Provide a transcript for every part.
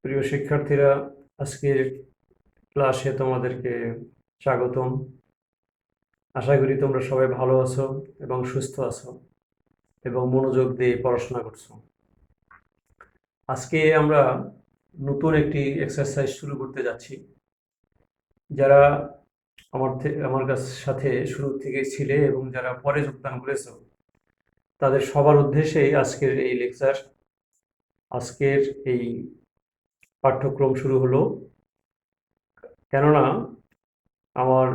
প্রিয় শিক্ষার্থীরা, আজকের ক্লাসে তোমাদেরকে স্বাগতম। আশা করি তোমরা সবাই ভালো আছো এবং সুস্থ আছো এবং মনোযোগ দিয়ে পড়াশোনা করছো। আজকে আমরা নতুন একটি এক্সারসাইজ শুরু করতে যাচ্ছি। যারা আমার সাথে শুরু থেকে ছিলে এবং যারা পরে যোগদান করেছো, তাদের সবার উদ্দেশ্যেই আজকের এই লেকচার, আজকের এই পাঠ্যক্রম শুরু হলো। কেননা আমার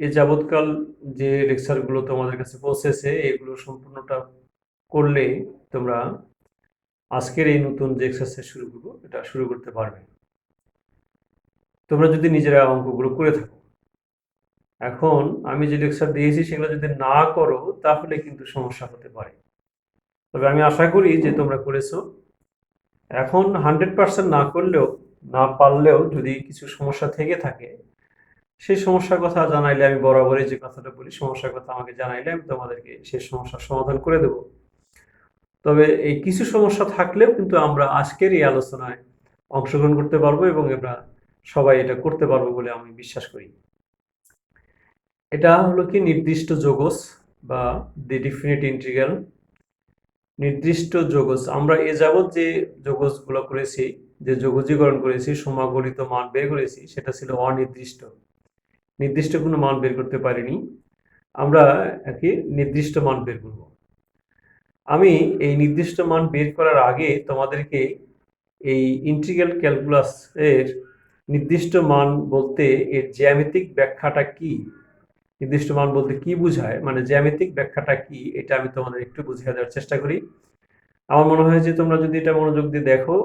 এ যাবৎকাল যে লেকচারগুলো তোমাদের কাছে পৌঁছেছে, এগুলো সম্পূর্ণটা করলে তোমরা আজকের এই নতুন যে এক্সারসাইজ শুরু করবো এটা শুরু করতে পারবে, তোমরা যদি নিজেরা অঙ্কগুলো করে থাকো। এখন আমি যে লেকচার দিয়েছি সেগুলো যদি না করো তাহলে কিন্তু সমস্যা হতে পারে। তবে আমি আশা করি যে তোমরা করেছো। এখন 100% না করলেও, না পারলেও যদি কিছু সমস্যা থেকে থাকে, সেই সমস্যার কথা জানাইলে, আমি বরাবরই যে কথাটা বলি, সমস্যার কথা আমাকে জানাইলে আমি তোমাদেরকে সেই সমস্যার সমাধান করে দেব। তবে এই কিছু সমস্যা থাকলেও কিন্তু আমরা আজকের এই আলোচনায় অংশগ্রহণ করতে পারবো এবং আমরা সবাই এটা করতে পারবো বলে আমি বিশ্বাস করি। এটা হলো কি নির্দিষ্ট যোগজ বা দি ডিফিনিট ইন্টিগ্রাল। নির্দিষ্ট যোগজ, আমরা এ যাবৎ যে যোগজগুলো করেছি, যে যোগজীকরণ করেছি, সমাকলিত মান বের করেছি, সেটা ছিল অনির্দিষ্ট। নির্দিষ্ট কোনো মান বের করতে পারিনি, আমরা একটি নির্দিষ্ট মান বের করব। আমি এই নির্দিষ্ট মান বের করার আগে তোমাদেরকে এই ইন্টিগ্রাল ক্যালকুলাস এর নির্দিষ্ট মান বলতে এর জ্যামিতিক ব্যাখ্যাটা কি, নির্দিষ্ট মান বলতে কি বোঝায়, মানে জ্যামিতিক ব্যাখ্যাটা কি, এটা আমি তোমাদের একটু বুঝিয়ে দেওয়ার চেষ্টা করি। আমার মনে হয় যে তোমরা যদি এটা মনোযোগ দিয়ে দেখো,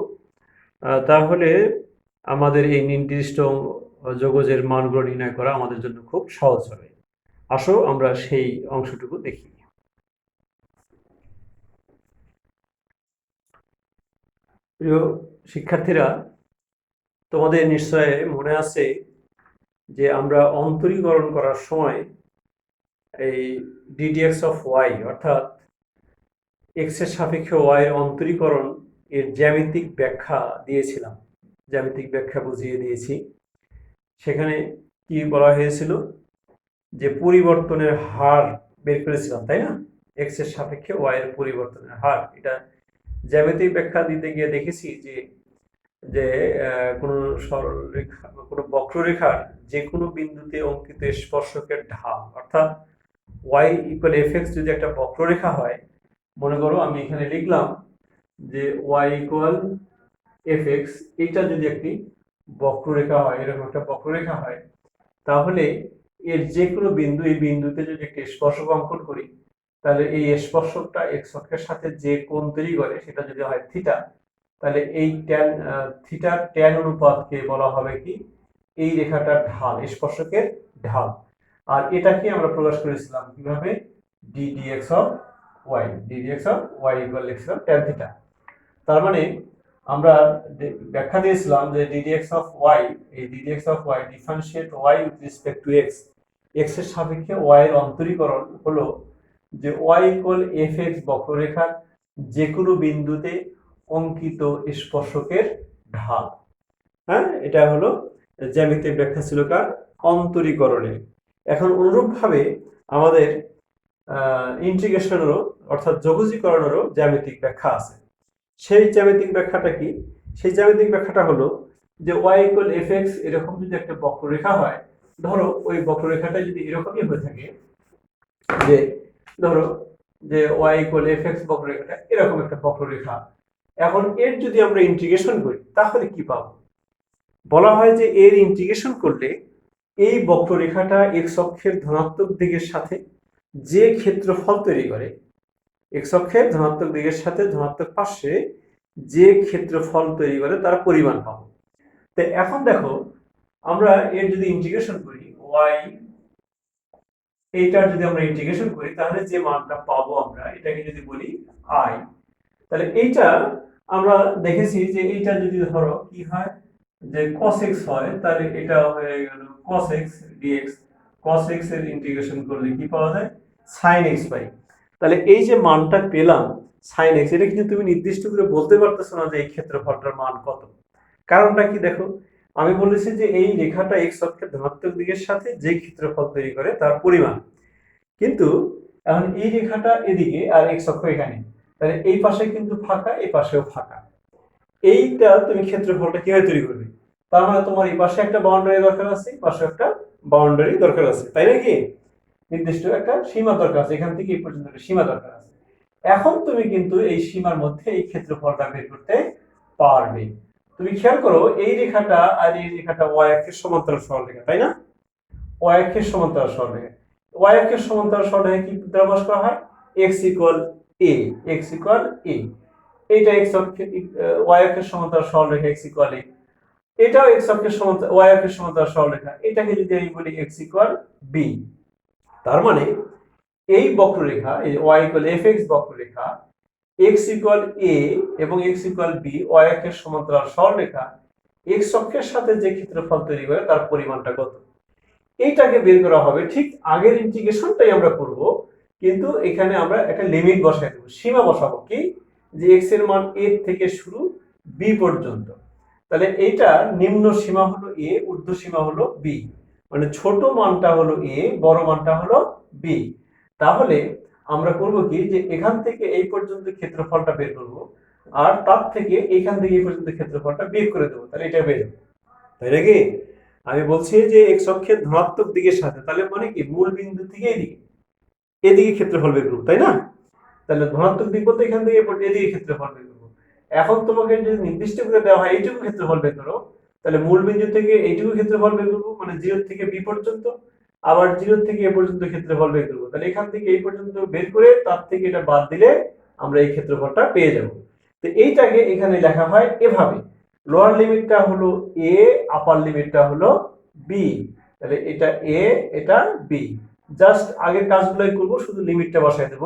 তাহলে আমাদের এই নির্দিষ্ট যোগজের মানগুলো নির্ণয় করা আমাদের জন্য খুব সহজ হবে। আসো আমরা সেই অংশটুকু দেখি। প্রিয় শিক্ষার্থীরা, তোমাদের নিশ্চয় মনে আছে যে আমরা অন্তরীকরণ করার সময় এই ডিডিএক্স অফ ওয়াই অর্থাৎ এক্স এর সাপেক্ষে ওয়াই এর অন্তরীকরণ এর জ্যামিতিক ব্যাখ্যা দিয়েছিলাম, জ্যামিতিক ব্যাখ্যা বুঝিয়ে দিয়েছি। সেখানে কি বলা হয়েছিল যে পরিবর্তনের হার বের করেছিলাম, তাই না? এক্স এর সাপেক্ষে ওয়াই এর পরিবর্তনের হার, এটা জ্যামিতিক ব্যাখ্যা দিতে গিয়ে দেখেছি যে যে কোনো সরলরেখা বা কোনো বক্ররেখার যে কোনো বিন্দুতে অঙ্কিত স্পর্শকের ঢাল, অর্থাৎ ওয়াই ইকুয়াল এফ এক্স যদি একটা বক্ররেখা হয়, মনে করো আমি এখানে লিখলাম যে ওয়াই ইকুয়াল এফ এক্স, এটা যদি একটি বক্ররেখা হয়, এরকম একটা বক্ররেখা হয়, তাহলে এর যে কোনো বিন্দু, এই বিন্দুতে যদি একটা স্পর্শক অঙ্কন করি, তাহলে এই স্পর্শকটা এক্স অক্ষের সাথে যে কোণ তৈরি করে সেটা যদি হয় থিটা, তাহলে এই ট্যান থিটার ট্যান অনুপাতকে বলা হবে কি এই রেখাটার ঢাল, স্পর্শকের ঢাল। আর এটাকে আমরা প্রকাশ করেছিলাম কিভাবে, ddx of y, ddx of y equal লিখছিলাম ট্যান থিটা। তার মানে আমরা ব্যাখ্যা দিয়েছিলাম যে ddx অফ y, এই ddx of y differentiate y with respect to x, x এর সাপেক্ষে y এর অন্তরীকরণ হলো যে y ইকুয়াল fx বক্ররেখার যে কোনো বিন্দুতে অঙ্কিত স্পর্শকের ঢাল। হ্যাঁ, এটা হলো জ্যামিতিক ব্যাখ্যা ছিল কার, অন্তরীকরণের। এখন অনুরূপভাবে আমাদের ইন্টিগ্রেশনেরও অর্থাৎ যোগজীকরণেরও জ্যামিতিক ব্যাখ্যা আছে। সেই জ্যামিতিক ব্যাখ্যাটা কি? সেই জ্যামিতিক ব্যাখ্যাটা হলো যে y ইকুয়াল এফ এক্স এরকম যদি একটা বক্ররেখা হয়, ধরো ওই বক্ররেখাটা যদি এরকমই হয়ে থাকে, যে ধরো যে y ইকুয়াল এফ এক্স বক্ররেখাটা এরকম একটা বক্ররেখা, এখন এর যদি আমরা ইন্টিগ্রেশন করি তাহলে কি পাবো? বলা হয় যে এর ইন্টিগ্রেশন করলে এই বক্ররেখাটা এক্স অক্ষের ধনাত্মক দিকের সাথে যে ক্ষেত্রফল তৈরি করে, এক্স অক্ষের ধনাত্মক দিকের সাথে ধনাত্মক পাশে যে ক্ষেত্রফল তৈরি করে তার পরিমাণ পাবো। তো এখন দেখো, আমরা এর যদি ইন্টিগ্রেশন করি y, এইটার যদি আমরা ইন্টিগ্রেশন করি তাহলে যে মানটা পাবো আমরা, এটাকে যদি বলি i, তাহলে এইটা আমরা দেখেছি যে এইটা যদি ধরো কি হয় যে cos x হয়, তাহলে এটা হয়ে গেল cos x dx, cos x এর ইন্টিগ্রেশন করলে কি পাওয়া যায়, sin x পাই। তাহলে এই যে মানটা পেলাম sin x, এটা কিন্তু তুমি নির্দিষ্ট করে বলতে পারতেছো না যে এই ক্ষেত্রফলটার মান কত, কারণটা কি দেখো, আমি বলেছি যে এই রেখাটা এক্স অক্ষের ধনাত্মক দিকের সাথে যে ক্ষেত্রফল তৈরি করে তার পরিমাণ, কিন্তু এখন এই রেখাটা এদিকে আর এক্স অক্ষ এখানে, তাহলে এই পাশে কিন্তু ফাঁকা, এই পাশেও ফাঁকা, এইটা তুমি ক্ষেত্রফলটা কিভাবে তৈরি করবে? তার মানে তোমার এই পাশে একটা বাউন্ডারি দরকার আছে, এই পাশে একটা বাউন্ডারি দরকার আছে, তাই নাকি? নির্দিষ্ট একটা সীমা দরকার আছে, এখান থেকে এই পর্যন্ত একটা সীমা দরকার আছে। এখন তুমি কিন্তু এই সীমার মধ্যে এই ক্ষেত্রফলটা বের করতে পারবে। তুমি খেয়াল করো, এই রেখাটা আর এই রেখাটা ওয়াই অক্ষের সমান্তরাল সরলরেখা, তাই না? ওয়াই অক্ষের সমান্তরাল সরলরেখা, ওয়াই অক্ষের সমান্তরাল সরলরেখা কি দ্বারা প্রকাশ করা হয়? x equal a, x equal a। এইটা x অক্ষের ওয়াই অক্ষের সমান্তরাল সরলরেখা x ইকুয়াল a, এটাও x অক্ষের সমান্তরাল ওয়াই অক্ষের সমান্তরাল সরলরেখা, এটাকে যদি আমি বলি x ইকুয়াল b। তার মানে এই বক্ররেখা, এই y ইকুয়াল fx বক্ররেখা x ইকুয়াল a এবং x ইকুয়াল b y অক্ষের সমান্তরাল সরলরেখা x অক্ষের সাথে যে ক্ষেত্রফল তৈরি করে তার পরিমাণটা কত, এইটাকে বের করা হবে। ঠিক আগের ইন্টিগ্রেশনটাই আমরা করব, কিন্তু এখানে আমরা একটা লিমিট বসাই দেব, সীমা বসাবো কি, যে x এর মান a থেকে শুরু b পর্যন্ত। তাহলে এইটা নিম্ন সীমা হলো a, ঊর্ধ্ব সীমা হলো b, মানে ছোট মানটা হলো a, বড় মানটা হলো b। তাহলে আমরা করব কি, যে এখান থেকে এই পর্যন্ত ক্ষেত্রফলটা বের করব, আর তার থেকে এখান থেকে এই পর্যন্ত ক্ষেত্রফলটা বের করে দেবো, তাহলে এটা বের হবে, তাই নাকি? আমি বলছি যে এক্স অক্ষের ধনাত্মক দিকের সাথে, তাহলে মানে কি মূল বিন্দু থেকে এদিকে এদিকে ক্ষেত্রফল বের করবো, তাই না? তাহলে ধনাত্মক দিক বলতে এখান থেকে এদিকে ক্ষেত্রফল বের করবো। এখন তোমাকে যদি নির্দিষ্ট করে দেওয়া হয় এইটুকু ক্ষেত্রফল বের করো, তাহলে মূল বিন্দু থেকে এইটুকু ক্ষেত্রফল বের করবো, মানে 0 থেকে b পর্যন্ত, আবার 0 থেকে এ পর্যন্ত ক্ষেত্রফল বের করবো। তাহলে এখান থেকে এই পর্যন্ত বের করে তার থেকে এটা বাদ দিলে আমরা এই ক্ষেত্রফলটা পেয়ে যাব। তো এইটাকে এখানে লেখা হয় এভাবে, লোয়ার লিমিটটা হলো a, আপার লিমিটটা হলো b। তাহলে এটা a, এটা b। জাস্ট আগের কাজগুলোই করব, শুধু লিমিটটা বসাই দেব,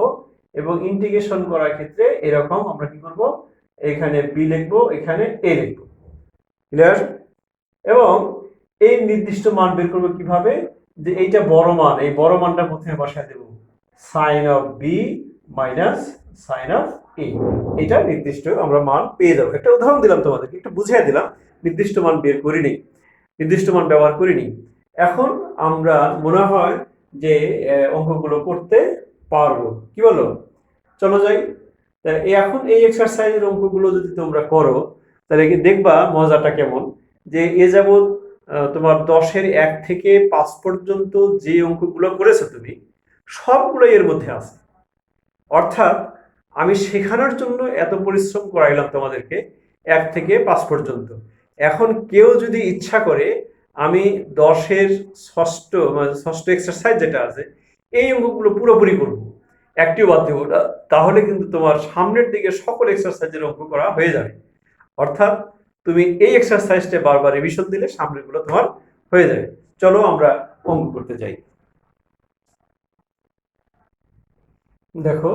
এবং ইন্টিগ্রেশন করার ক্ষেত্রে এরকম আমরা কি করব, এখানে b লিখবো, এখানে a লিখবো। ক্লিয়ার? এবং এই নির্দিষ্ট মান বের করব কিভাবে, যে এইটা বড় মান, এই বড় মানটা প্রথমে বসায় দেব, sin of b minus sin of a। এটা নির্দিষ্ট আমরা মান পেয়ে যাব। একটা উদাহরণ দিলাম তোমাদেরকে, একটু বুঝিয়ে দিলাম, নির্দিষ্ট মান বের করিনি, নির্দিষ্ট মান ব্যবহার করিনি। এখন আমরা মনে হয় যে অঙ্কগুলো করতে পারবো, কি বলো? চলো যাই। এখন এই এক্সারসাইজের অঙ্কগুলো যদি তোমরা করো, তাহলে কি দেখবা মজাটা কেমন, যে এ যাবৎ তোমার 10-এর 1 থেকে 5 পর্যন্ত যে অঙ্কগুলো করেছো তুমি, সবগুলো এর মধ্যে আছে। অর্থাৎ আমি শেখানোর জন্য এত পরিশ্রম করাইলাম তোমাদেরকে 1 থেকে 5 পর্যন্ত। এখন কেউ যদি ইচ্ছা করে আমি 10-এর ষষ্ঠ, মানে ষষ্ঠ এক্সারসাইজ যেটা আছে, এই অঙ্কগুলো পুরোপুরি করবো, একটিও বাদ দেবো না, তাহলে কিন্তু তোমার সামনের দিকে সকল এক্সারসাইজের অঙ্ক করা হয়ে যাবে। অর্থাৎ তুমি এই এক্সারসাইজটা বারবার রিভিশন দিলে সামনেরগুলো তোমার হয়ে যাবে। চলো আমরা অঙ্ক করতে যাই। দেখো,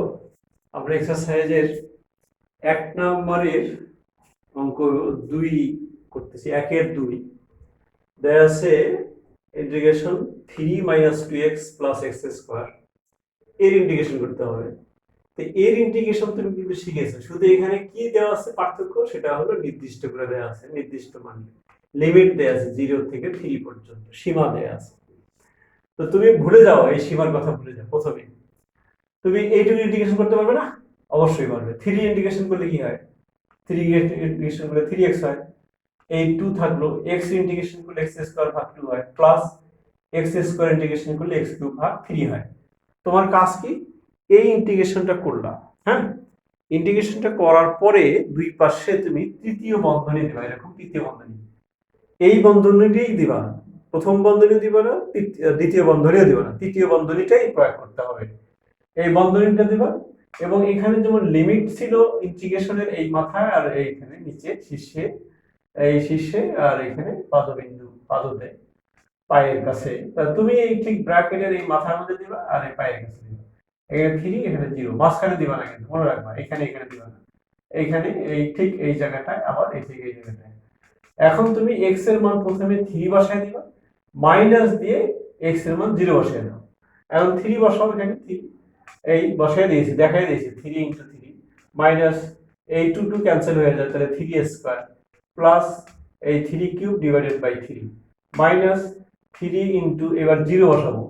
আমরা এক্সারসাইজের 1 নম্বরের অঙ্ক 2 করতেছি, 1-এর 2 দেয়া আছে ইন্টিগ্রেশন 3 - 2x + x² এর ইন্টিগ্রেশন করতে হবে। তো এর ইন্টিগ্রেশন তুমি কিন্তু শিখেছো, শুধু এখানে কি দেওয়া আছে পার্থক্য, সেটা হলো নির্দিষ্ট করে দেওয়া আছে, নির্দিষ্ট মান, লিমিট দেওয়া আছে 0 থেকে 3 পর্যন্ত, সীমা দেওয়া আছে। তো তুমি ভুলে যাও, এই সীমার কথা ভুলে যাও প্রথমে। তুমি এইটুকু ইন্টিগ্রেশন করতে পারবে না? অবশ্যই পারবে। 3 ইন্টিগ্রেশন করলে কি হয়? 3 ইন্টিগ্রেশন করলে 3x হয়, এই 2 থাকলো, x ইন্টিগ্রেশন করলে x² / 2 হয়, প্লাস x² ইন্টিগ্রেশন করলে x³ / 3 হয়। তোমার কাজ কি, এই ইন্টিগ্রেশনটা করলা, হ্যাঁ, ইন্টিগ্রেশনটা করার পরে দুই পাশে তুমি তৃতীয় বন্ধনী দিবা, এরকম তৃতীয় বন্ধনী, এই বন্ধনীটাই দিবা, প্রথম বন্ধনী দিবা না, দ্বিতীয় বন্ধনীও দিবা না, তৃতীয় বন্ধনীটাই প্রয়োগ করতে হবে, এই বন্ধনীটা দিবা। এবং এখানে যেমন লিমিট ছিল ইন্টিগ্রেশনের এই মাথায় আর এইখানে নিচে শীর্ষে, এই শীর্ষে আর এখানে পাদবিন্দু, পাদতে পায়ের কাছে, তুমি এই ঠিক ব্র্যাকেটের এই মাথার মধ্যে দিবা আর এই পায়ের কাছে দিবা, এখানে 3, এখানে 0, মাঝখানে দিবা না, কিন্তু মনে রাখবা এখানে দিবা না, এইখানে এই ঠিক এই জায়গাটায়, আবার এই ঠিক এই জায়গাটায়। এখন তুমি x এর মান প্রথমে 3 বসায় দিবা, মাইনাস দিয়ে x এর মান 0 বসায় দাও। এখন 3 বসাও, এখানে 3 এই বসায় দিয়েছি, দেখাই দিয়েছি, 3 × 3 মাইনাস এই 2 ক্যান্সেল হয়ে যায়, তাহলে 3² প্লাস এই 3 cube divided by 3 minus 3 into, এবার জিরো বসাবো,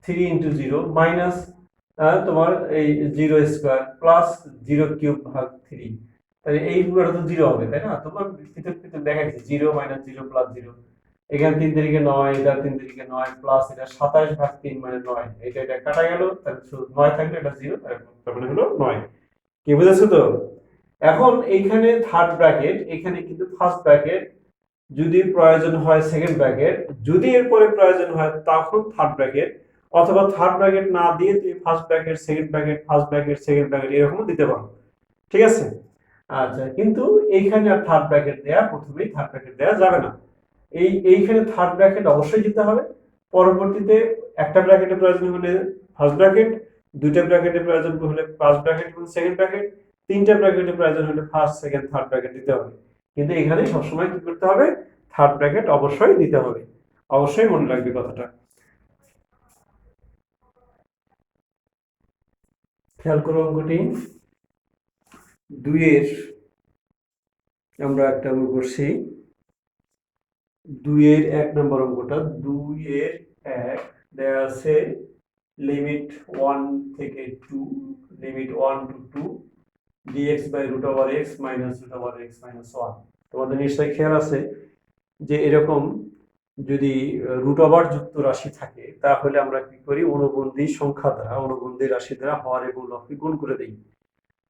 3 ইন্টু জিরো মাইনাস তোমার এই 0 স্কোয়ার প্লাস 0 কিউব ভাগ 3। তাহলে এই পুরোটা তো জিরো হবে, তাই না? তোমার পৃথক পৃথক দেখাচ্ছি, 0 মাইনাস 0 প্লাস 0। এখানে 3 তারিখে 9, এটা 3 তারিখে 9 প্লাস এটা 27 ভাগ 3 মানে 9, এটা কাটা গেল, তাহলে শুধু 9 থাকলে এটা 0, তার মানে হলো 9। কি বুঝেছো তো? এখন এইখানে থার্ড ব্র্যাকেট, এখানে কিন্তু ফার্স্ট ব্র্যাকেট, যদি প্রয়োজন হয় সেকেন্ড ব্র্যাকেট, যদি এরপরে প্রয়োজন হয় তখন থার্ড ব্র্যাকেট, অথবা থার্ড ব্র্যাকেট না দিয়ে তুমি first bracket second bracket first bracket second bracket এরকমও দিতে পারো, ঠিক আছে? আচ্ছা, কিন্তু এইখানে আর থার্ড ব্র্যাকেট দেয়া, প্রথমেই থার্ড ব্র্যাকেট দেয়া যাবে না। এইখানে থার্ড ব্র্যাকেট অবশ্যই দিতে হবে। পরবর্তীতে একটা ব্র্যাকেটের প্রয়োজন হলে ফার্স্ট ব্র্যাকেট, দুইটা ব্র্যাকেটের প্রয়োজন হলে ফার্স্ট ব্র্যাকেট এবং সেকেন্ড ব্র্যাকেট, তিনটা ব্র্যাকেটের প্রয়োজন হলে ফার্স্ট সেকেন্ড থার্ড ব্র্যাকেট দিতে হবে। কিন্তু এখানে সবসময় কি করতে হবে? থার্ড ব্র্যাকেট অবশ্যই দিতে হবে। অবশ্যই মনে রাখবে কথাটা। খেয়াল করো অঙ্কটি 2 এর, আমরা একটা অঙ্ক করছি 2 এর 1 নম্বর অঙ্কটা। 2 এর 1 দেয়া আছে লিমিট 1 থেকে 2, limit 1 to 2 dx by root over x minus root over x minus 1। তোমাদের নিশ্চয়ই খেয়াল আছে যে এরকম যদি রুট ওভার যুক্ত রাশি থাকে তাহলে আমরা কি করি? অনুবন্ধী সংখ্যা দ্বারা, অনুবন্ধী রাশি দ্বারা হর এবং লবকে গুণ করে দেই।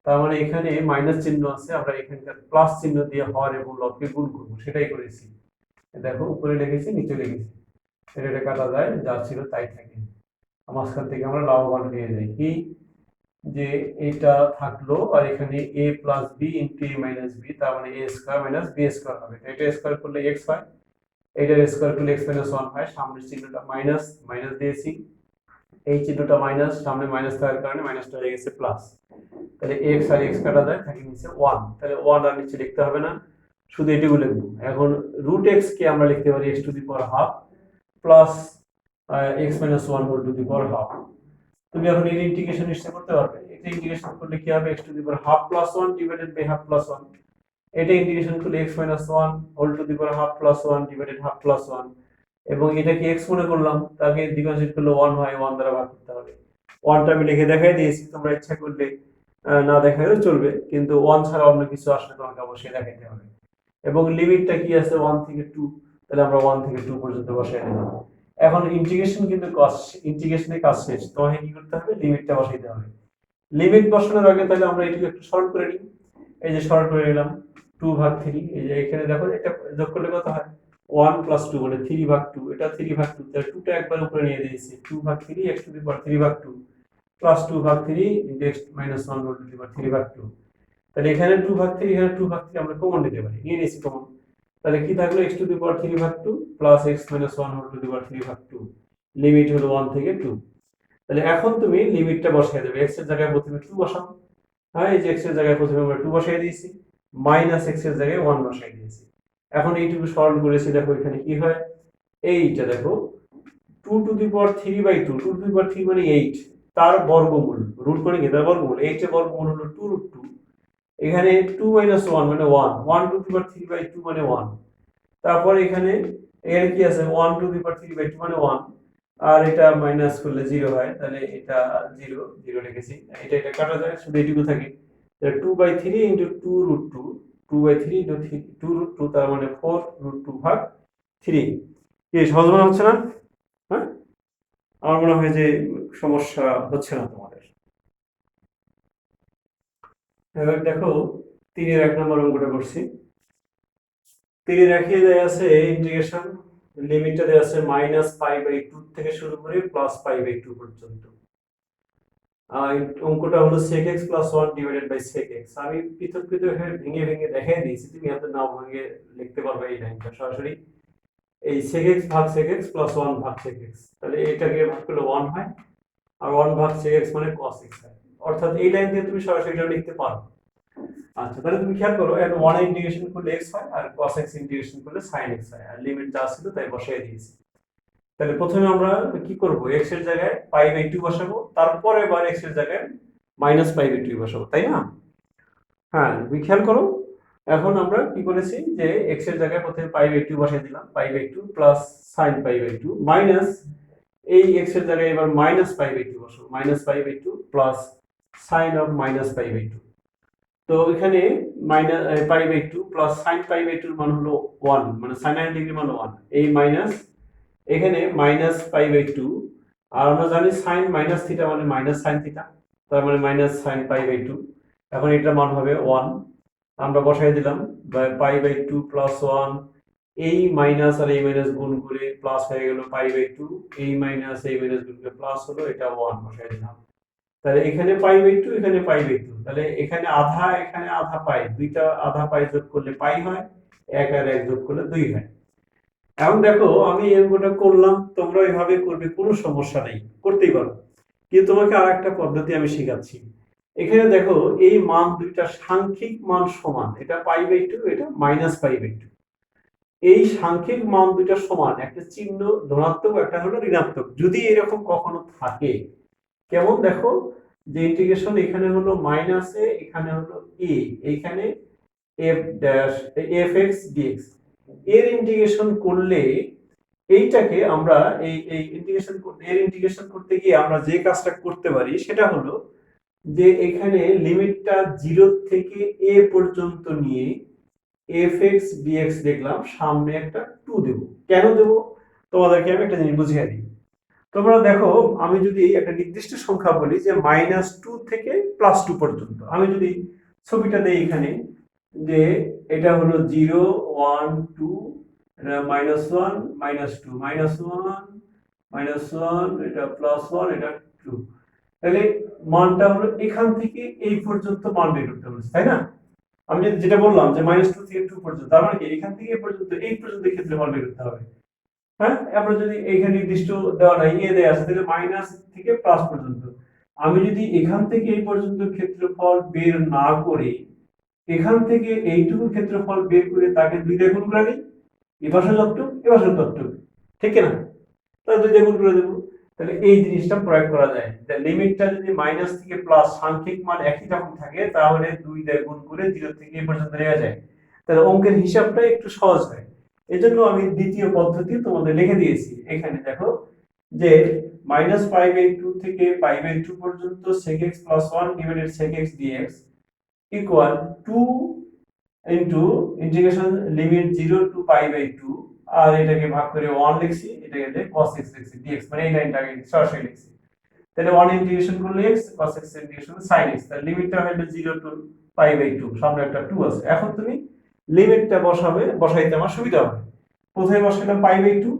তার মানে এখানে মাইনাস চিহ্ন আছে, আমরা এখানকার প্লাস চিহ্ন দিয়ে হর এবং লবকে গুণ করবো, সেটাই করেছি। দেখো উপরে লিখেছি নিচে লিখেছি, এটা কাটা যায়, যা ছিল তাই থাকে, মাঝখান থেকে আমরা লাভবান পেয়ে যাই। কি যে এটা থাকলো, আর এখানে a plus b into a minus b, তার মানে a square minus b square হবে। এটা স্কয়ার করলে x হয়, এটার স্কয়ার করলে x মাইনাস 1 হয়। সামনের চিহ্নটা মাইনাস, মাইনাস দিয়েছি, এই চিহ্নটা মাইনাস, সামনে মাইনাস থাকার কারণে মাইনাসটা হয়ে গেছে প্লাস। তাহলে x আর x কাটা যায়, থাকে নিচে 1। তাহলে 1 আর নিচে লিখতে হবে না, শুধু এটুকু লিখবো। এখন রুট x কে আমরা লিখতে পারি x to the power half plus x minus 1 whole to the power half. তুমি এখন এর ইন্টিগ্রেশন নিশ্চয় করতে পারবে। এটা ইন্টিগ্রেশন করলে কি হবে? x to the power half plus 1 divided by half plus 1। এটা ইন্টিগ্রেশন করলে x minus 1 whole to the power half plus 1 divided half plus 1। এবং এটাকে x মনে করলাম, তাকে ডিভাইড করলে 1 হয়, 1 দ্বারা ভাগ করতে হবে। 1টা আমি লিখে দেখাই দিয়েছি, তোমরা ইচ্ছা করলে না দেখাইলেও চলবে, কিন্তু 1 ছাড়া অন্য কিছু আসলে তোমাকে অবশ্যই দেখাইতে হবে। এবং লিমিটটা কি আছে? 1 থেকে 2, তাহলে আমরা 1 থেকে 2 পর্যন্ত বসাই দিলাম। এখন ইন্টিগ্রেশন কিন্তু ইন্টিগ্রেশনের কাজ শেষ, তোমাকে কি করতে হবে? লিমিটটা বসাইতে হবে। লিমিট বসানোর আগে তাহলে আমরা এটাকে একটু সরল করে নিই। এই যে সরল করে নিলাম, 2 ভাগ 3, এই যে এখানে দেখো এটা যোগ করলে কত হয়? 1 প্লাস 2 মানে 3 ভাগ 2, এটা 3 ভাগ 2, তাহলে 2টা একবার উপরে নিয়ে দিয়েছি, 2 ভাগ 3 x টু দি পাওয়ার 3 ভাগ 2 প্লাস 2 ভাগ 3 into x minus 1 whole to the power 3 ভাগ 2। তাহলে এখানে 2 ভাগ 3, এখানে 2 ভাগ 3 আমরা কমন নিতে পারি, নিয়ে নিয়েছি কমন। তাহলে কি থাকলো? x টু দি পাওয়ার 3 ভাগ 2 plus x minus 1 whole to the power 3 ভাগ 2। লিমিট হলো 1 থেকে 2। তাহলে এখন তুমি লিমিটটা বসাই দেবে, x এর জায়গায় প্রথমে 2 বসাও। হ্যাঁ, এই যে x এর জায়গায় প্রথমে আমরা 2 বসাই দিয়েছি, মাইনাস x এর জায়গায় 1 বসাই দিয়েছি। এখন এইটুকু সরল করেছি, দেখো এখানে কি হয়? এইটা দেখো 2 to the power 3 by 2, 2 to the power 3 মানে 8, তার বর্গমূল, রুট করে কি তার বর্গমূল, 8 এর বর্গমূল হলো 2 রুট 2। এখানে 2 মাইনাস 1 মানে 1, 1 টু দি পাওয়ার 3 বাই 2 মানে 1। তারপর এখানে এর কি আছে? 1 টু দি পাওয়ার 3 বাই 2 মানে 1, আর এটা মাইনাস করলে 0 হয়, তাহলে এটা 0 0 লিখেছি। এটা কাটা যায়, শুধু এটুকু থাকে। তাহলে 2 by 3 into 2 root 2, 2 by 3 into 2 root 2, তার মানে 4 রুট 2 ভাগ 3। কি সহজ মনে হচ্ছে না? হ্যাঁ, আমার মনে হয় যে সমস্যা হচ্ছে না তোমাদের। এবার দেখো 3 এর 1 নম্বর অঙ্কটা করছি। 3 এর 1 এ দেয়া আছে ইন্টিগ্রেশন, লিমিটটা দেয়া আছে মাইনাস পাই বাই 2 থেকে শুরু করে প্লাস পাই বাই 2 পর্যন্ত। অঙ্কটা হলো sec x plus 1 divided by sec x। আমি পৃথক পৃথক ভেঙে ভেঙে দেখাই দিয়েছি, তুমি এত নাও ভেঙে লিখতে পারবে এই লাইনটা সরাসরি। এই sec x ভাগ sec x প্লাস 1 ভাগ sec x, তাহলে এটাকে ভাগ করলে 1 হয়, আর 1 ভাগ sec x মানে cos x হয়। অর্থাৎ এই লাইন দিয়ে তুমি সরাসরি এটা লিখতে পারো। আচ্ছা, তাহলে তুমি খেয়াল করো, এখন 1 ইন্টিগ্রেশন করলে x হয়, আর cos x ইন্টিগ্রেশন করলে sin x হয়, আর লিমিট যা ছিল তাই বসাই দিয়েছি। তাহলে প্রথমে আমরা কি করব? x এর জায়গায় পাই বাই 2 বসাবো, তারপরে আবার x এর জায়গায় মাইনাস পাই বাই 2 বসাবো, তাই না? হ্যাঁ, তুমি খেয়াল করো, এখন আমরা কি করেছি যে এক্স এর জায়গায় প্রথমে পাই বাই টু বসাই দিলাম, pi by two plus sine pi by two minus এই এক্স এর জায়গায় এবার মাইনাস পাই বাই টু বসাবো, minus pi by two plus sine of minus pi by two. তো এখানে minus pi by two plus sine pi by টুর মান হলো 1, মানে সাইন 90 ডিগ্রি মান 1, এই মাইনাস এখানে মাইনাস পাই বাই টু, আর আমরা জানি সাইন মাইনাস থিটা মানে মাইনাস সাইন থিটা, তার মানে minus sine pi by two. এখন এটার মান হবে 1, আমরা বসাই দিলাম পাই বাই টু প্লাস 1, এই মাইনাস আর এই মাইনাস গুণ করে প্লাস হয়ে গেল পাই বাই টু, এই মাইনাস এই মাইনাস গুণ করে প্লাস হলো, এটা 1 বসাই দিলাম। তাহলে এখানে পাই বাই টু, এখানে পাই বাই টু, তাহলে এখানে আধা এখানে আধা পাই, দুইটা আধা পাই যোগ করলে পাই হয়, এক আর এক যোগ করলে 2 হয়। এখন দেখো আমি এই অঙ্কটা করলাম, তোমরা এভাবে করবে, কোনো সমস্যা নেই, করতেই পারো। কিন্তু তোমাকে আর একটা পদ্ধতি আমি শেখাচ্ছি। এখানে দেখো এই মান দুইটা সাংখ্যিক মান সমান, এটা পাই বাই টু, এটা মাইনাস পাই বাই টু। এই সাংখ্যিক মান দুইটা সমান, একটা চিহ্ন ধনাত্মক একটা হলো ঋণাত্মক, যদি এরকম কখনো থাকে, কেমন দেখো যে ইন্টিগ্রেশন এখানে হলো মাইনাস এ, এখানে হলো এ, এইখানে f dash f x dx, এর ইন্টিগ্রেশন করলে এইটাকে আমরা এই ইন্টিগ্রেশন এর ইন্টিগ্রেশন করতে গিয়ে আমরা যে কাজটা করতে পারি সেটা হলো যে এখানে লিমিটটা 0 থেকে a পর্যন্ত নিয়ে এফ এক্স ডিএক্স দেখলাম, সামনে একটা 2 দেব। কেন দেব তোমাদেরকে আমি একটা জিনিস বুঝিয়ে দিই। তোমরা দেখো আমি যদি একটা নির্দিষ্ট সংখ্যা বলি যে -2 থেকে +2 পর্যন্ত, আমি যদি ছবিটা দেই এখানে যে এটা হলো 0 1 2, এটা -1 -2 -1 -1, এটা +1, এটা 2, তাহলে মানটা হলো এখান থেকে এই পর্যন্ত মান বের করতে হবে, তাই না? আমি যেটা বললাম যে -2 থেকে 2 পর্যন্ত, তার মানে কি এখান থেকে এই পর্যন্ত ক্ষেত্রে মান বের করতে হবে। হ্যাঁ, আমরা যদি এখানে নির্দিষ্ট দেওয়া নাই, এ দেয়া আছে, তাহলে মাইনাস থেকে প্লাস পর্যন্ত। আমি যদি এখান থেকে এই পর্যন্ত ক্ষেত্রফল বের না করে এখান থেকে এইটুকু ক্ষেত্রফল বের করে তাকে 2 দিয়ে গুণ করে দিই, এ পাশে যতটুক এ পাশে ততটুক, ঠিক না? তাহলে 2 দিয়ে গুণ করে দেবো, তাহলে এই জিনিসটা প্রয়োগ করা যায়। লিমিটটা যদি মাইনাস থেকে প্লাস সাংখ্যিক মান একই রকম থাকে তাহলে 2 দিয়ে গুণ করে 0 থেকে এ পর্যন্ত নেওয়া যায়, তাহলে অঙ্কের হিসাবটা একটু সহজ হয়। এজন্য আমি দ্বিতীয় পদ্ধতি তোমাদের লিখে দিয়েছি। এখানে দেখো যে -π/2 থেকে π/2 পর্যন্ত sec x + 1 divided sec x dx equal 2 into integration limit 0 to π/2, আর এটাকে ভাগ করে 1 লিখছি, এটাকে দিয়ে cos x লিখছি dx, মানে এই লাইনটা আগে সরাসরি লিখছি। তাহলে 1 ইন্টিগ্রেশন করলে x, cos x integration sin x, তাহলে লিমিটটা হলো 0 টু π/2, সামনে একটা 2 আছে। এখন তুমি লিমিটটা বসাইতে আমার সুবিধা হবে। প্রথমে বসাইলাম π/2,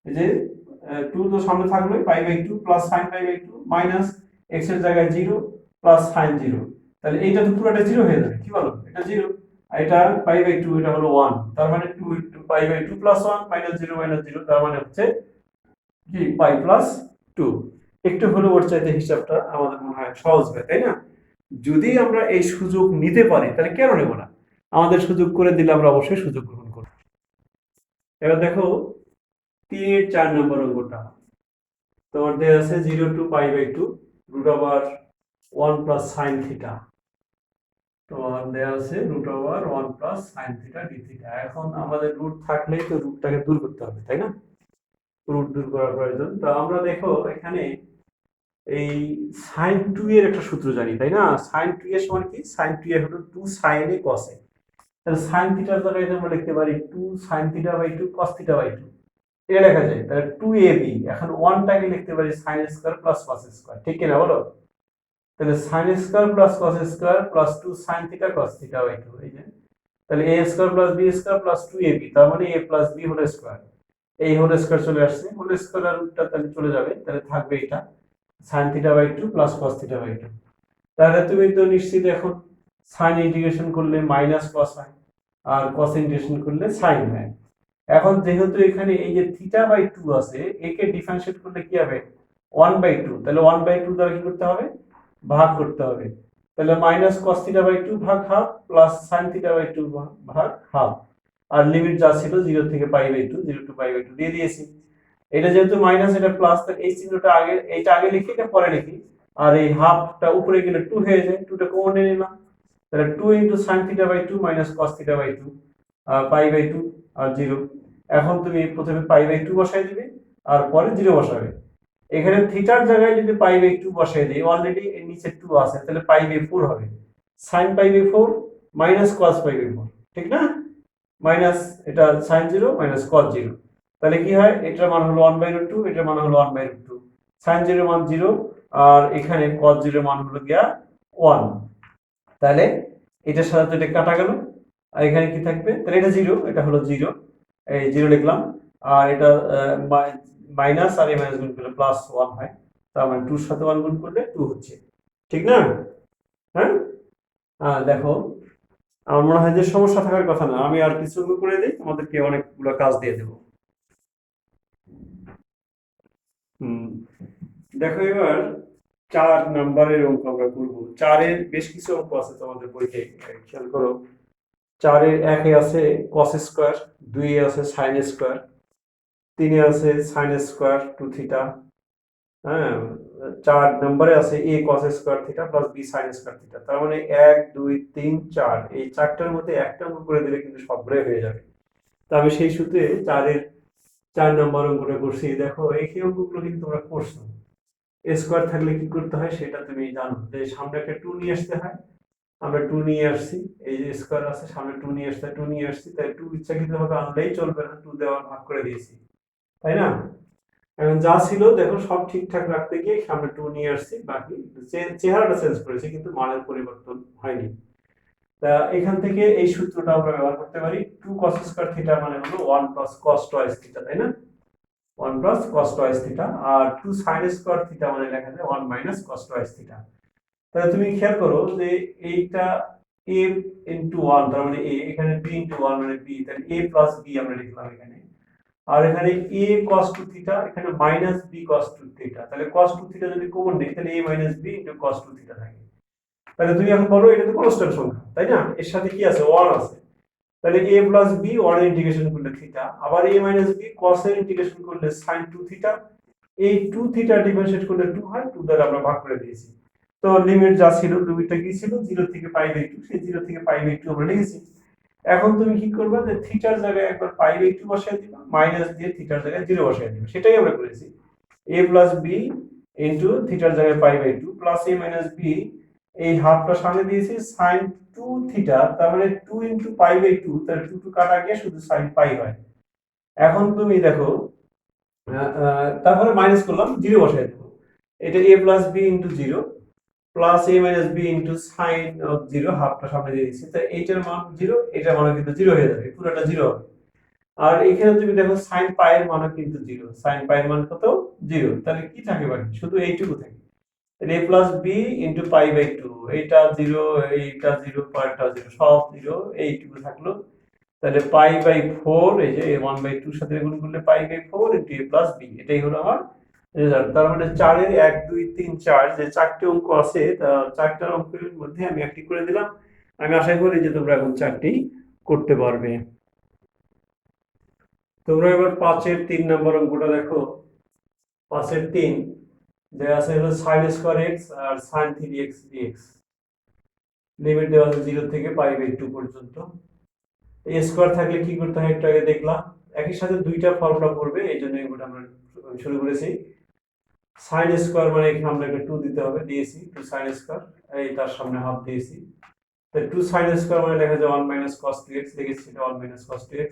এই যে 2 তো সামনে থাকবে, π/2 প্লাস sin π/2 মাইনাস x এর জায়গায় 0 প্লাস sin 0, তাহলে এইটা তো পুরোটা 0 হয়ে যাবে, কি বলো? এটা 0 আর এটা π/2, এটা হলো 1, তার মানে 2 π/2 প্লাস 1 মাইনাস 0, তার মানে হচ্ছে কি π প্লাস 2। একটু হলো ওর চাইতে হিসাবটা আমাদের মনে হয় সহজ হয়, তাই না? যদি আমরা এই সুযোগ নিতে পারি তাহলে কেন নেব না? আমাদের সুযোগ করে দিলে আমরা অবশ্যই সুযোগ গ্রহণ করব। এবার দেখো 3-4 নম্বর অঙ্কটা তোমার দেয়া আছে 0 টু π/2 √1 প্লাস sin থিটা, তোমার দেয়া আছে √1 plus sin theta d theta. এখন আমাদের রুট থাকলেই তো রুটটাকে দূর করতে হবে, তাই না? রুট দূর করার প্রয়োজন। তো আমরা দেখো এখানে এই sin 2 এর একটা সূত্র জানি, তাই না? sin 2 এর সমান কি? sin 2 এর হলো 2 sin a cos a, তাহলে sin থিটার জায়গায় আমরা লিখতে পারি 2 sin θ/2 cos θ/2, এটা লেখা যায়। তাহলে 2ab, এখন 1 টাকে লিখতে পারি sin square plus cos square, ঠিক কি না বলো? তাহলে sin square plus cos square plus 2 sin θ cos θ/2, এই যে তাহলে a square plus b square plus 2ab, তার মানে a plus b whole square, এই হোল স্কয়ার চলে আসছে, হোল স্কয়ার আর রুটটা তাহলে চলে যাবে, তাহলে থাকবে এটা sin θ/2 প্লাস cos θ/2। তাহলে তুমি তো নিশ্চিত এখন sin ইন্টিগ্রেশন করলে মাইনাস cos হয় আর cos ইন্টিগ্রেশন করলে sin হয়। এখন যেহেতু এখানে এই যে θ/2 আছে, একে ডিফারেন্সিয়েট করলে কি হবে? 1/2, তাহলে 1/2 দ্বারা কি করতে হবে? ভাগ করতে হবে। তাহলে মাইনাস cos θ/2 ভাগ হাফ প্লাস sin θ/2 ভাগ হাফ, আর লিমিট যা ছিল 0 থেকে π/2, 0 টু π/2 দিয়ে দিয়েছি। এটা যেহেতু মাইনাস, এটা প্লাস, তাহলে এই চিহ্নটা আগে, এইটা আগে লিখি, এটা পরে লিখি, আর এই হাফটা উপরে গেলে 2 হয়ে যায়, 2টা কমন নিয়ে নিলাম, তাহলে 2 into sine theta by 2 minus cos theta by 2 pi by 2 আর 0। এখন তুমি প্রথমে পাই বাই 2 বসাই দিবে আর পরে 0 বসাবে। এখানে থিটার জায়গায় যদি পাই বাই 2 বসাই দিই, অলরেডি এর নিচে 2 আছে, তাহলে পাই বাই 4 হবে। Sine pi by 4 minus cos pi by 4, ঠিক না? মাইনাস এটা সাইন 0 মাইনাস কস 0, তাহলে কি হয়, এটার মান হলো 1/√2, এটার মান হলো 1/√2। সাইন 0 মান 0 আর এখানে কস 0 মান হলো গিয়া 1। তাহলে এটার সাথে এটা কাটা গেল, আর এখানে কি থাকবে, তাহলে এটা 0, এটা হলো 0, এই 0 লিখলাম। আর এটা মাইনাস আর এই মাইনাস গুণ করলে প্লাস 1 হয়, তার মানে 2 এর সাথে 1 গুণ করলে 2 হচ্ছে, ঠিক না? হ্যাঁ, দেখো আমার মনে হয় যে সমস্যা থাকার কথা না, আমি আর কিছু করে দিই, আমাদেরকে অনেকগুলো কাজ দিয়ে দেবো। দেখো এবার 4 নাম্বারের অঙ্ক আমরা করব। 4-এর বেশ কিছু অঙ্ক আছে তোমাদের বইতে, খেয়াল করো। 4-এর 1-এ আছে cos স্কয়ার, 2-এ আছে sin স্কয়ার, 3-এ আছে sin স্কয়ার 2 থিটা, হ্যাঁ, 4 নম্বরে আছে a cos square theta plus b sin square theta. তার মানে 1 2 3 4, এই চারটার মধ্যে একটা অঙ্ক করে দিলে কিন্তু সবগুলোই হয়ে যাবে। তো আমি সেই সূত্রে 4-এর 4 নম্বর অঙ্কটা করছি। দেখো এই অঙ্কগুলো কিন্তু তোমরা করছো। এ স্কয়ার থাকলে কি করতে হয় সেটা তুমি জানো, যে সামনে একটা 2 নিয়ে আসতে হয়, আমরা 2 নিয়ে আসছি, এই যে স্কয়ার আছে সামনে 2 নিয়ে আসতে, 2 নিয়ে আসছি, তাই 2 ইচ্ছাকৃতভাবে আনলেই চলবে না, 2 দেওয়ার ভাগ করে দিয়েছি, তাই না? এখন যা ছিল দেখো সব ঠিকঠাক রাখতে গিয়ে সামনে 2 নিয়ে আসছি, বাকি চেহারাটা চেঞ্জ করেছি কিন্তু মানের পরিবর্তন হয়নি। তা এখান থেকে এই সূত্রটা আমরা ব্যবহার করতে পারি। 2 cos স্কয়ার থিটা মানে হলো 1 প্লাস cos টুয়াইস থিটা, তাই না? 1 প্লাস cos টুয়াইস থিটা, আর 2 sin স্কয়ার থিটা মানে লেখা যায় 1 মাইনাস cos টুয়াইস থিটা। তাহলে তুমি খেয়াল করো যে এইটা a ইনটু 1, তার মানে a, এখানে b ইনটু 1 মানে b, তাহলে a প্লাস b আমরা লিখলাম এখানে। আর এখানে a cos 2 থিটা, এখানে মাইনাস b cos 2 থিটা, তাহলে cos 2 থিটা যদি কমন নেই তাহলে a minus b into cos 2 theta থাকে। তাহলে তুমি এখন বলো এটা তো কনস্ট্যান্ট সংখ্যা, তাই না? এর সাথে কি আছে, 1 আছে, তাহলে a প্লাস b 1 এর ইন্টিগ্রেশন করলে থিটা, আবার a মাইনাস b cos এর ইন্টিগ্রেশন করলে sin 2 থিটা, এই 2 থিটা ডিফারেন্সিয়েট করলে 2 হয়, 2 দ্বারা আমরা ভাগ করে দিয়েছি। তো লিমিট যা ছিল, লিমিটটা কি ছিল, 0 থেকে পাই বাই 2, সেই 0 থেকে পাই বাই 2 আমরা লিখেছি। এখন তুমি কি করবে, যে থিটার জায়গায় একবার পাই বাই 2 বসায় দিবা, মাইনাস দিয়ে থিটার জায়গায় 0 বসায় দিবা, সেটাই আমরা করেছি। a প্লাস b ইনটু থিটার জায়গায় pi by 2 plus a minus b, এই হাফটা সামনে দিয়েছি sin 2 থিটা, তার মানে 2 ইনটু পাই বাই 2, তাহলে 2 2 কাটা গিয়ে শুধু sin পাই হয়। এখন তুমি দেখো, তারপরে মাইনাস করলাম, 0 বসায় দেবো, এটা a plus b into 0 plus a minus b into sign of 0, হাফটা সামনে দিয়ে দিচ্ছি, তাই এইটার মান 0, এটার মান কিন্তু 0 হয়ে যাবে, পুরোটা 0 হবে। আর এখানে তুমি দেখো সাইন পাই এর মান কিন্তু 0, সাইন পাই এর মান কত, 0, তাহলে কি থাকে বাকি, শুধু এইটুকু থাকে। তাহলে a plus b into pi by 2, এইটা 0, এইটা 0, পরেরটা 0, সব 0, এইটুকু থাকলো। তাহলে পাই বাই 4, এই যে 1/2 এর সাথে গুণ করলে pi by 4 into a plus b, এটাই হলো আমার রেজাল্ট। তার মানে 4 এর 1 2 3 4 যে চারটি অঙ্ক আছে, তা চারটা অঙ্কের মধ্যে আমি একটি করে দিলাম। আমি আশা করি যে তোমরা এখন চারটি করতে পারবে। তোমরা এবার 5-এর 3 নম্বর অঙ্কটা দেখো। 5-এর 3 যে আছে হলো sin স্কয়ার x আর sin 3x dx, লিমিট দেওয়া আছে 0 থেকে পাই বাই 2 পর্যন্ত। এই স্কয়ার থাকলে কি করতে হয় একটু আগে দেখলাম, একই সাথে দুইটা ফর্মুলা পড়বে, এই জন্য এগুলো আমরা শুরু করেছি। sin স্কয়ার মানে এখানে আমরা একটা 2 দিতে হবে, দিয়েছি 2 sin স্কয়ার, এই তার সামনে হাফ দিয়েছি, তাহলে 2 sin স্কয়ার মানে লেখা যায় 1 মাইনাস cos 2x, লিখেছি এটা 1 মাইনাস cos 2x।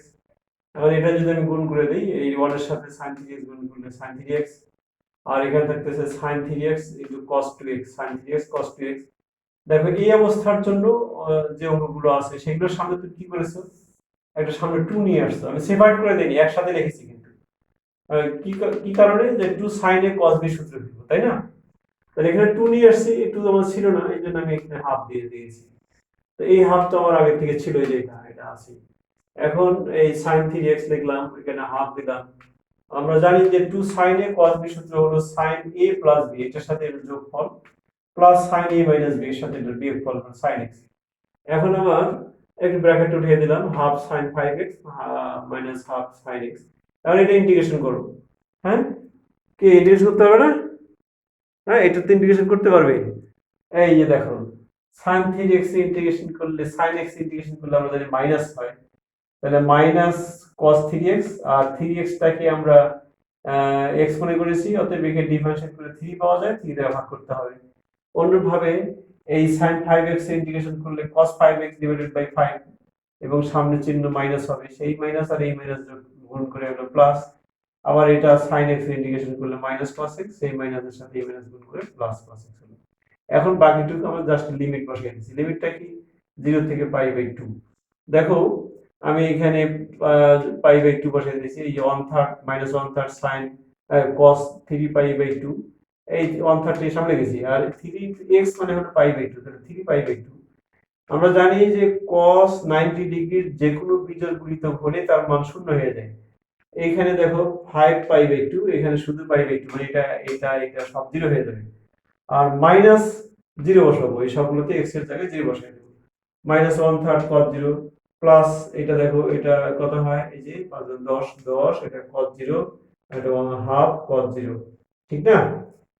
এখন এটা যদি আমি গুণ করে দেই, এই 1 এর সাথে sin 3x গুণ করলে sin 3x, আর এখানে থাকতেছে sin 3x into cos 2x, sin 3x cos 2x। দেখো এই অবস্থার জন্য যে অঙ্কগুলো আছে সেগুলোর সামনে তুমি কি করেছো, একটা সামনে 2 নিয়ে আসছো, আমি সেপারেট করে দেইনি, একসাথে লিখেছি কিন্তু। কি কি কারণে, যে 2 sin a cos b সূত্র দিব, তাই না? তাহলে এখানে 2 নিয়ে আসছি, একটু আমার ছিল না, এই জন্য আমি এখানে হাফ দিয়ে দিয়েছি। তো এই হাফ তো আমার আগে থেকে ছিল, এই যে এটা আছে। এখন এই sin 3x লিখলাম, এখানে হাফ দিলাম। আমরা জানি যে 2 sin a cos b সূত্র হলো sin a প্লাস b, এটার সাথে এর যোগফল, plus sin a minus b এর সাথে এর বিয়োগফল sin x। এখন আমার একটু ব্র্যাকেট উঠিয়ে দিলাম, half sin 5x minus half sin x। এখন এটা ইন্টিগ্রেশন করব, হ্যাঁ, কি ইন্টিগ্রেশন করতে পারবে না? হ্যাঁ, এটা তো ইন্টিগ্রেশন করতে পারবে। এই যে দেখো, সাইন 3x ইন্টিগ্রেশন করলে সাইন x ইন্টিগ্রেশন করলে আমরা জানি মাইনাস হয়, তাহলে মাইনাস cos 3x, আর 3x টাকে আমরা x মনে করেছি, অতএব একে ডিফারেন্সিয়েট করে 3 পাওয়া যায়, 3 দ্বারা ভাগ করতে হবে। অন্যভাবে এই sin 5x ইন্টিগ্রেশন করলে cos 5x ডিভাইডেড বাই 5, এবং সামনে চিহ্ন মাইনাস হবে, সেই মাইনাস আর এই মাইনাস গুণ করে হলো প্লাস। আবার এটা sin x ইন্টিগ্রেশন করলে মাইনাস cos x, সেই মাইনাসের সাথে এই মাইনাস গুণ করে প্লাস cos x হলো। এখন বাকিটুকু আমরা জাস্ট লিমিট বসিয়ে দিচ্ছি। লিমিটটা কি? 0 থেকে π/2। দেখো আমি এখানে π/2 বসিয়ে দিয়েছি। এই যে 1/3 -1/3 sin cos 3π/2, এই 1/3 এর সামনে গেছি, আর 3x মানে হলো π/2, তাহলে 3π/2। আমরা জানি যে cos 90 ডিগ্রির যে কোনো বিজোড় গুণিতক হলে তার মান শূন্য হয়ে যায়। এইখানে দেখো 5π/2, এখানে শুধু π/2, মানে এটা সব 0 হয়ে যাবে। আর মাইনাস 0 বসাবো, এই সবগুলোতে x এর জায়গায় 0 বসাই দেবো। -1/3 cos 0 প্লাস এটা দেখো এটা কত হয়, এই যে 5 10 10, এটা cos 0, এটা 1/2 cos 0, ঠিক না?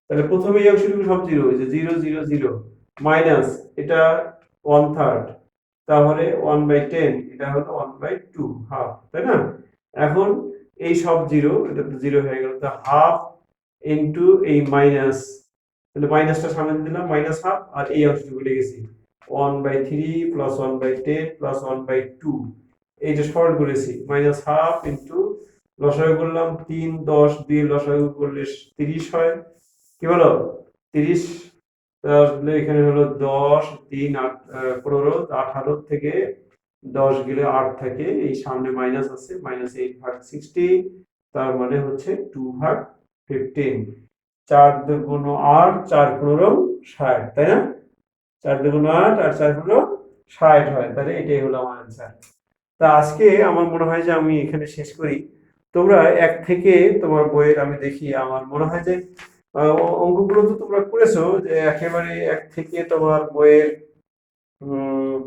তাহলে প্রথমে এই অংশটুকু সব 0, এই যে 0 0 0, মাইনাস এটা 1/3, তাহলে 1/10, এটা হলো 1/2 হাফ, তাই না? এখন এই সব 0, এটা তো 0 হয়ে গেল, তো হাফ ইনটু এই মাইনাস, তাহলে মাইনাসটা সামনে দিলাম, মাইনাস হাফ, আর এই অংশটুকু লিখেছি 1/3 প্লাস 1/10 প্লাস 1/2, এই যে সরল করেছি, মাইনাস হাফ ইনটু লসাগু করলাম 3 10 দিয়ে লসাগু করলে 30 হয়, কি হলো 30, তাহলে এখানে হলো 10 3 8 15, 18 থেকে 10 গেলে 8 থাকে, এই সামনে মাইনাস আছে, -8/60, তার মানে হচ্ছে 2/15। 4 দুগুণ 8, 4 15 60, তাই না? 4 দুগুণ 8 আর 4 15 60 হয়, তাহলে এটাই হলো আমার অ্যান্সার। তা আজকে আমার মনে হয় যে আমি এখানে শেষ করি। তোমরা 1 থেকে তোমার বইয়ের আমি দেখি, আমার মনে হয় যে অঙ্কগুলো তো তোমরা করেছো, যে একেবারে 1 থেকে তোমার বইয়ের উম,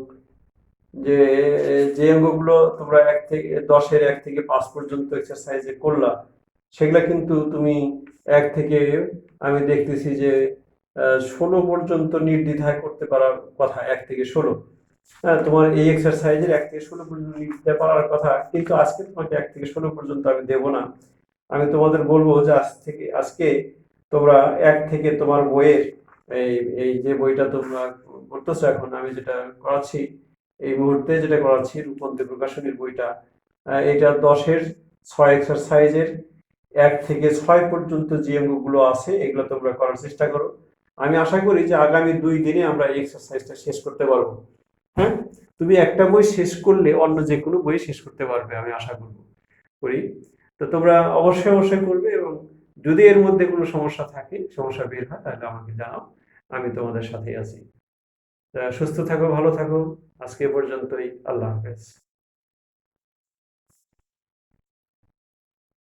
যে যে অঙ্কগুলো তোমরা 1 থেকে 10-এর 1 থেকে 5 পর্যন্ত এক্সারসাইজে করলা, সেগুলা কিন্তু তুমি 1 থেকে আমি দেখতেছি যে 16 পর্যন্ত নির্দ্বিধায় করতে পারার কথা, 1 থেকে 16। হ্যাঁ, তোমার এই এক্সারসাইজের 1 থেকে 16 পর্যন্ত লিখতে পারার কথা, কিন্তু আজকে তোমাকে 1 থেকে 16 পর্যন্ত আমি দেব না। আমি তোমাদের বলবো যে আজকে তোমরা 1 থেকে তোমার বইয়ের এই এই যে বইটা তোমরা করতেছো, এখন আমি যেটা করাচ্ছি, এই মুহূর্তে যেটা করাচ্ছি রূপন্তী প্রকাশনীর বইটা, এটা 10-এর 6 এক্সারসাইজের 1 থেকে 6 পর্যন্ত যে অঙ্কগুলো আছে এগুলো তোমরা করার চেষ্টা করো। আমি আশা করি যে আগামী 2 দিনে আমরা এই এক্সারসাইজটা শেষ করতে পারবো। হ্যাঁ, তুমি একটা বই শেষ করলে অন্য যে কোনো বই শেষ করতে পারবে, আমি আশা করি। তো তোমরা অবশ্যই করবে, এবং যদি এর মধ্যে কোনো সমস্যা থাকে, সমস্যা বের হয়, তাহলে আমাকে জানাও, আমি তোমাদের সাথেই আছি। সুস্থ থাকো, ভালো থাকো, আজকে এ পর্যন্তই। আল্লাহ হাফেজ।